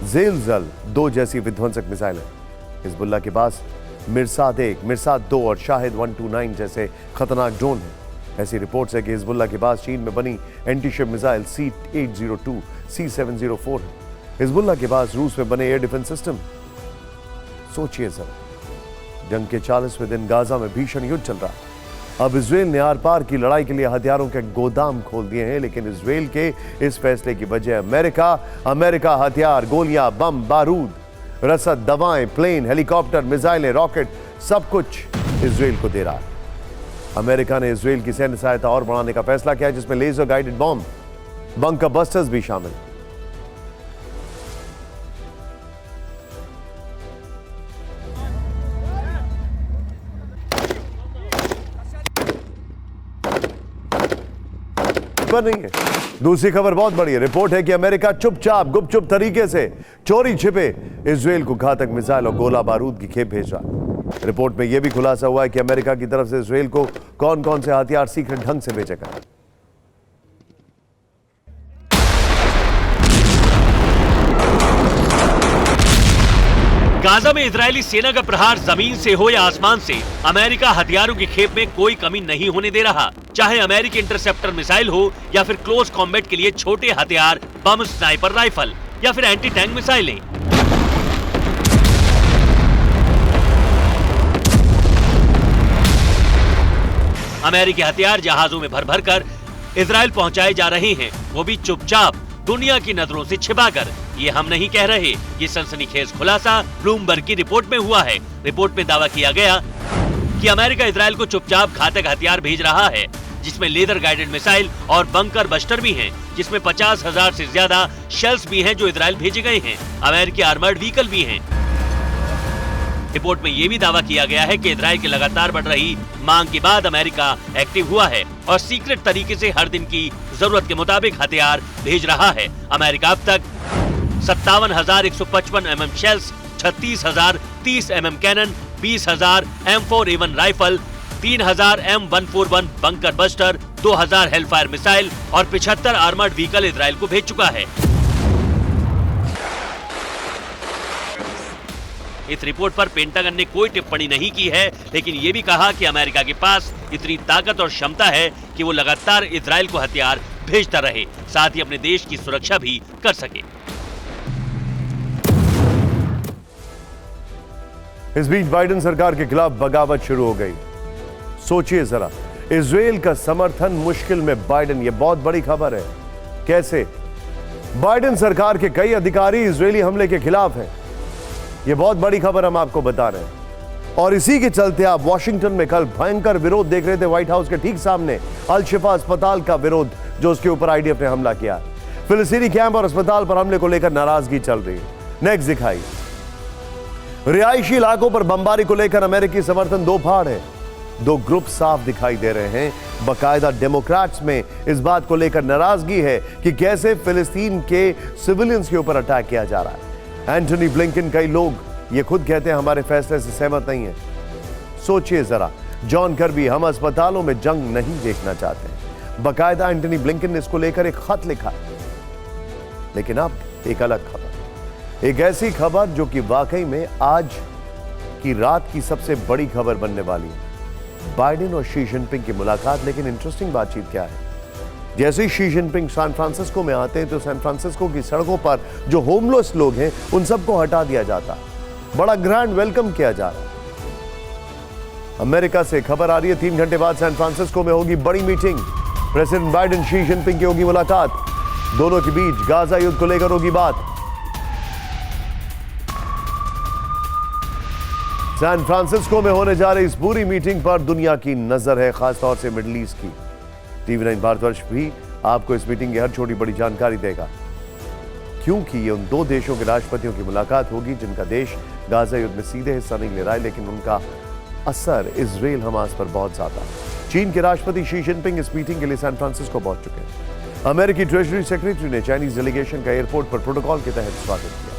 ज़ेलज़ल 2 जैसी विध्वंसक मिसाइल है। हिजबुल्लाह के पास मिरसाद 1, मिरसाद 2 और शाहिद 129 जैसे खतरनाक ड्रोन हैं। ऐसी रिपोर्ट्स है कि हिजबुल्लाह के पास चीन में बनी एंटीशिप मिसाइल C-802, C-704 है। हिजबुल्लाह के पास रूस में बने एयर डिफेंस सिस्टम। सोचिए सर, जंग के 40वें दिन गाजा में भीषण युद्ध चल रहा है। अब इजराइल ने आर पार की लड़ाई के लिए हथियारों के गोदाम खोल दिए हैं, लेकिन इजराइल के इस फैसले की वजह अमेरिका हथियार, गोलियां, बम, बारूद रसद, दवाएं, प्लेन, हेलीकॉप्टर, मिसाइलें, रॉकेट, सब कुछ इजराइल को दे रहा है। अमेरिका ने इजराइल की सैन्य सहायता और बढ़ाने का फैसला किया है, जिसमें laser guided bomb, bunker busters भी शामिल। नहीं है। दूसरी खबर बहुत बड़ी है। रिपोर्ट है कि अमेरिका चुपचाप गुपचुप तरीके से चोरी छिपे इजराइल को घातक मिसाइल और गोला बारूद की खेप भेज रहा है। रिपोर्ट में यह भी खुलासा हुआ है कि अमेरिका की तरफ से इजराइल को कौन कौन से हथियार सीक्रेट ढंग से भेजे गए। गाजा में इजरायली सेना का प्रहार जमीन से हो या आसमान से, अमेरिका हथियारों की खेप में कोई कमी नहीं होने दे रहा। चाहे अमेरिकी इंटरसेप्टर मिसाइल हो या फिर क्लोज कॉम्बैट के लिए छोटे हथियार, बम, स्नाइपर राइफल या फिर एंटी टैंक मिसाइलें। अमेरिकी हथियार जहाजों में भर भर कर इजराइल पहुंचाए जा रहे हैं, वो भी चुपचाप, दुनिया की नजरों से छिपाकर। ये हम नहीं कह रहे, ये सनसनीखेज खुलासा ब्लूमबर्ग की रिपोर्ट में हुआ है। रिपोर्ट में दावा किया गया कि अमेरिका इजराइल को चुपचाप घातक हथियार भेज रहा है, जिसमें लेजर गाइडेड मिसाइल और बंकर बस्टर भी हैं, जिसमें 50,000 से ज्यादा शेल्स भी हैं जो इजराइल भेजे गए हैं। अमेरिकी आर्मर्ड व्हीकल भी हैं। रिपोर्ट में यह भी दावा किया गया है कि इजराइल की लगातार बढ़ रही मांग के बाद अमेरिका एक्टिव हुआ है और सीक्रेट तरीके से हर दिन की जरूरत के मुताबिक हथियार भेज रहा है। अमेरिका अब तक 57,155 mm shells, 36,000 30 mm cannon, 20,000 M4A1 rifle, 3,000 M141 bunker buster, 2,000 Hellfire missile और 75 आर्मर्ड व्हीकल इजराइल को भेज चुका है। इस रिपोर्ट पर पेंटागन ने कोई टिप्पणी नहीं की है, लेकिन ये भी कहा कि अमेरिका के पास इतनी ताकत और क्षमता है कि वो लगातार इजराइल को हथियार भेजता रहे, साथ ही अपने देश की सुरक्षा भी कर सके। इस बीच बाइडेन सरकार के खिलाफ बगावत शुरू हो गई। सोचिए जरा, इजराइल का समर्थन मुश्किल में बाइडेन, ये बहुत बड़ी खबर है। कैसे? बाइडेन सरकार के कई अधिकारी इजरायली हमले के खिलाफ हैं। ये बहुत बड़ी खबर हम आपको बता रहे हैं। और इसी के चलते आप वॉशिंगटन में कल भयंकर विरोध देख रहे थे। व्हाइट हाउस के ठीक सामने अल शिफा अस्पताल का विरोध, जो उसके ऊपर आईडीएफ ने हमला किया। फिलिस्तीनी कैंप और अस्पताल पर हमले को लेकर नाराजगी चल रही है। नेक्स्ट दिखाई, रिहायशी इलाकों पर बमबारी को लेकर अमेरिकी समर्थन दो फाड़ है। दो ग्रुप साफ दिखाई दे रहे हैं। बाकायदा डेमोक्रेट्स में इस बात को लेकर नाराजगी है कि कैसे फिलिस्तीन के सिविलियंस के ऊपर अटैक किया जा रहा है। एंटनी ब्लिंकन, कई लोग ये खुद कहते हैं हमारे फैसले से सहमत नहीं है। सोचिए जरा, जॉन कर्बी, हम अस्पतालों में जंग नहीं देखना चाहते। बाकायदा एंटनी ब्लिंकन ने इसको लेकर एक खत लिखा। लेकिन अब एक अलग खबर, एक ऐसी खबर जो कि वाकई में आज की रात की सबसे बड़ी खबर बनने वाली है। बाइडेन और शी जिनपिंग की मुलाकात। लेकिन इंटरेस्टिंग बातचीत क्या है, जैसे ही शी जिनपिंग सैन फ्रांसिस्को में आते हैं तो सैन फ्रांसिस्को की सड़कों पर जो होमलेस लोग हैं उन सबको हटा दिया जाता है। बड़ा ग्रैंड वेलकम किया जा रहा है। अमेरिका से खबर आ रही है, 3 घंटे बाद सैन फ्रांसिस्को में होगी बड़ी meeting. President Biden, Xi Jinping की होगी मुलाकात। दोनों के बीच गाजा युद्ध को लेकर होगी बात। सैन फ्रांसिस्को में होने जा रही इस पूरी मीटिंग पर दुनिया की नजर है, खासतौर से मिडिल ईस्ट की। TV9 भारतवर्ष भी आपको इस मीटिंग की हर छोटी बड़ी जानकारी देगा, क्योंकि ये उन दो देशों के राष्ट्रपतियों की मुलाकात होगी जिनका देश गाजा युद्ध में सीधे हिस्सा नहीं ले रहा है, लेकिन उनका असर इजराइल हमास पर बहुत ज्यादा है। चीन के राष्ट्रपति शी जिनपिंग इस मीटिंग के लिए सैन फ्रांसिस्को पहुंच चुके हैं। अमेरिकी ट्रेजरी सेक्रेटरी ने चाइनीज डेलीगेशन का एयरपोर्ट पर प्रोटोकॉल के तहत स्वागत किया।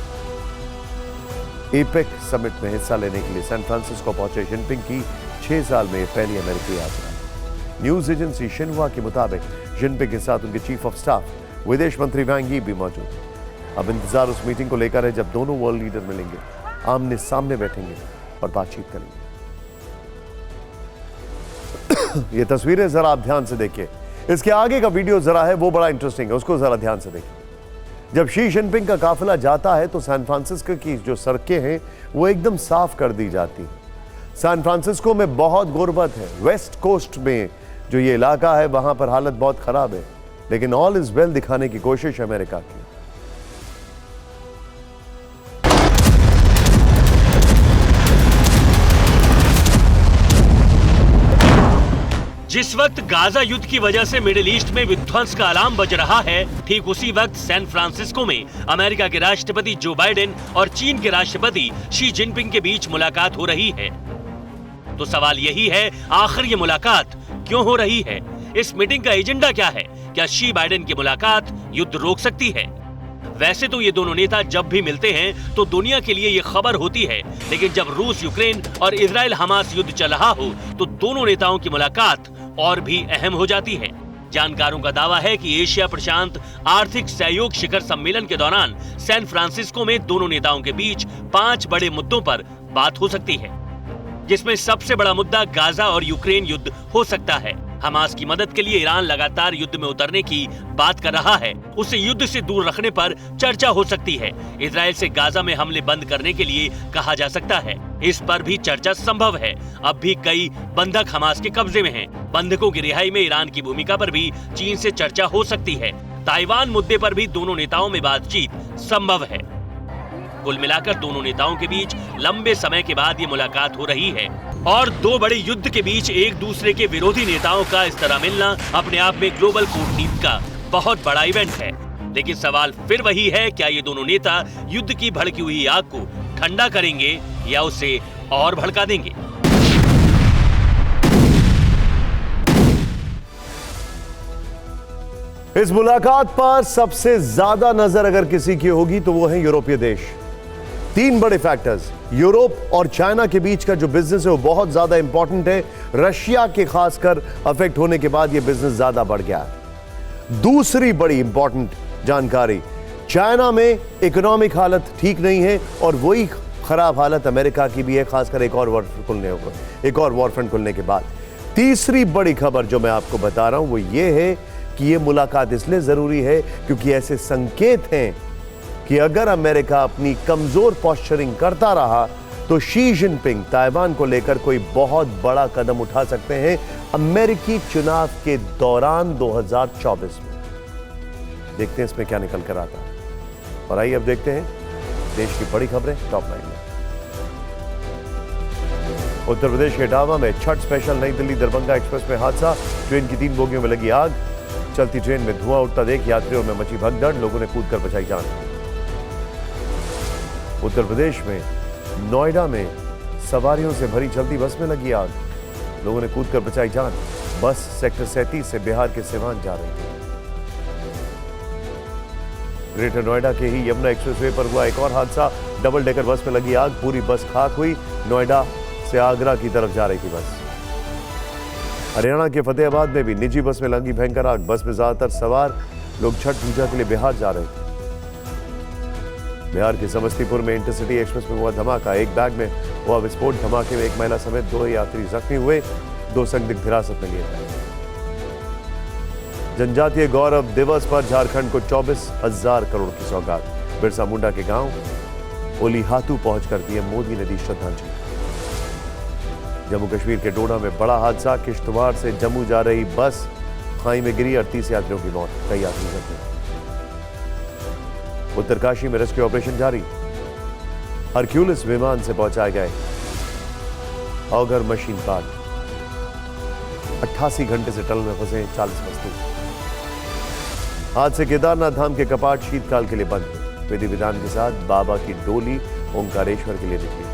एपेक समिट में हिस्सा लेने के लिए सैन फ्रांसिस्को पहुंचे जिनपिंग की 6 साल में पहली अमेरिकी यात्रा। न्यूज एजेंसी शिन्हुआ के मुताबिक जिनपिंग के साथ उनके चीफ ऑफ स्टाफ विदेश मंत्री वांग यी भी मौजूद हैं। अब इंतजार उस मीटिंग को लेकर है जब दोनों वर्ल्ड लीडर मिलेंगे, आमने सामने बैठेंगे और बातचीत करेंगे। ये तस्वीरें जरा आप ध्यान से देखिए। इसके आगे का वीडियो जरा है, वो बड़ा इंटरेस्टिंग है, उसको जरा ध्यान से देखिए। जब शी जिनपिंग का काफिला जाता है तो सैन फ्रांसिस्को की जो सड़कें हैं वो एकदम साफ कर दी जाती हैं। सैन फ्रांसिस्को में बहुत गुर्बत है। वेस्ट कोस्ट में जो ये इलाका है वहां पर हालत बहुत खराब है, लेकिन ऑल इज वेल दिखाने की कोशिश अमेरिका की। जिस वक्त गाजा युद्ध की वजह से मिडिल ईस्ट में विध्वंस का अलार्म बज रहा है, ठीक उसी वक्त सैन फ्रांसिस्को में अमेरिका के राष्ट्रपति जो बाइडेन और चीन के राष्ट्रपति शी जिनपिंग के बीच मुलाकात हो रही है। तो सवाल यही है, आखिर ये मुलाकात क्यों हो रही है? इस मीटिंग का एजेंडा क्या है? क्या शी बाइडेन की मुलाकात युद्ध रोक सकती है? वैसे तो ये दोनों नेता जब भी मिलते हैं तो दुनिया के लिए ये खबर होती है, लेकिन जब रूस यूक्रेन और इजराइल हमास युद्ध चल रहा हो तो दोनों नेताओं की मुलाकात और भी अहम हो जाती है। जानकारों का दावा है कि एशिया प्रशांत आर्थिक सहयोग शिखर सम्मेलन के दौरान सैन फ्रांसिस्को में दोनों नेताओं के बीच 5 बड़े मुद्दों पर बात हो सकती है, जिसमें सबसे बड़ा मुद्दा गाजा और यूक्रेन युद्ध हो सकता है। हमास की मदद के लिए ईरान लगातार युद्ध में उतरने की बात कर रहा है, उसे युद्ध से दूर रखने पर चर्चा हो सकती है। इजराइल से गाजा में हमले बंद करने के लिए कहा जा सकता है, इस पर भी चर्चा संभव है। अब भी कई बंधक हमास के कब्जे में हैं। बंधकों की रिहाई में ईरान की भूमिका पर भी चीन से चर्चा हो सकती है। ताइवान मुद्दे पर भी दोनों नेताओं में बातचीत संभव है। कुल मिलाकर दोनों नेताओं के बीच लंबे समय के बाद ये मुलाकात हो रही है और 2 बड़े युद्ध के बीच एक दूसरे के विरोधी नेताओं का इस तरह मिलना अपने आप में ग्लोबल कूटनीति का बहुत बड़ा इवेंट है। लेकिन सवाल फिर वही है, क्या ये दोनों नेता युद्ध की भड़की हुई आग को ठंडा करेंगे या उसे और भड़का देंगे? इस मुलाकात पर सबसे ज्यादा नजर अगर किसी की होगी तो वो है यूरोपीय देश। 3 बड़े फैक्टर्स, यूरोप और चाइना के बीच का जो बिजनेस है वो बहुत ज्यादा इंपॉर्टेंट है। रशिया के खासकर अफेक्ट होने के बाद ये बिजनेस ज्यादा बढ़ गया है। दूसरी बड़ी इंपॉर्टेंट जानकारी, चाइना में इकोनॉमिक हालत ठीक नहीं है और वही खराब हालत अमेरिका की भी है, खासकर एक और वॉर फ्रंट खुलने के बाद। तीसरी बड़ी खबर जो मैं आपको बता रहा हूं वो ये है कि ये मुलाकात इसलिए जरूरी है क्योंकि ऐसे संकेत हैं कि अगर अमेरिका अपनी कमजोर पोस्चरिंग करता रहा तो शी जिनपिंग ताइवान को लेकर कोई बहुत बड़ा कदम उठा सकते हैं अमेरिकी चुनाव के दौरान 2024 में। देखते हैं इसमें क्या निकल कर आता है। और आइए अब देखते हैं देश की बड़ी खबरें टॉप लाइन में। उत्तर प्रदेश के इटावा में छठ स्पेशल नई दिल्ली दरभंगा एक्सप्रेस में हादसा, ट्रेन की 3 बोगियों में लगी आग। चलती ट्रेन में धुआं उठता देख यात्रियों में मची भगदड़, लोगों ने कूदकर बचाई जान। उत्तर प्रदेश में नोएडा में सवारियों से भरी चलती बस में लगी आग, लोगों ने कूदकर बचाई जान। बस सेक्टर 37 से बिहार के सिवान जा रही थी। ग्रेटर नोएडा के ही यमुना एक्सप्रेसवे पर हुआ एक और हादसा, डबल डेकर बस में लगी आग, पूरी बस खाक हुई। नोएडा से आगरा की तरफ जा रही थी बस। हरियाणा के फतेहाबाद में भी निजी बस में लगी भयंकर आग, बस में ज्यादातर सवार लोग छठ पूजा के लिए बिहार जा रहे थे। बिहार के समस्तीपुर में इंटरसिटी एक्सप्रेस में हुआ धमाका, एक बैग में हुआ विस्फोट। धमाके में एक महिला समेत 2 यात्री जख्मी हुए, 2 संदिग्ध हिरासत में लिए गए। जनजातीय गौरव दिवस पर झारखंड को 24,000 करोड़ की सौगात, बिरसा मुंडा के गांव ओलीहातू पहुंचकर पीएम मोदी ने दी श्रद्धांजलि। जम्मू कश्मीर के डोडा में बड़ा हादसा, किश्तवाड़ से जम्मू जा रही बस खाई में गिरी, 38 यात्रियों की मौत, कई यात्री जख्मी। उत्तरकाशी में रेस्क्यू ऑपरेशन जारी, हरक्यूलिस विमान से पहुंचाए गए ऑगर मशीन पार्ट। 88 घंटे से टनल में फंसे 40 मजदूर। आज से केदारनाथ धाम के कपाट शीतकाल के लिए बंद, विधि विधान के साथ बाबा की डोली ओंकारेश्वर के लिए निकली।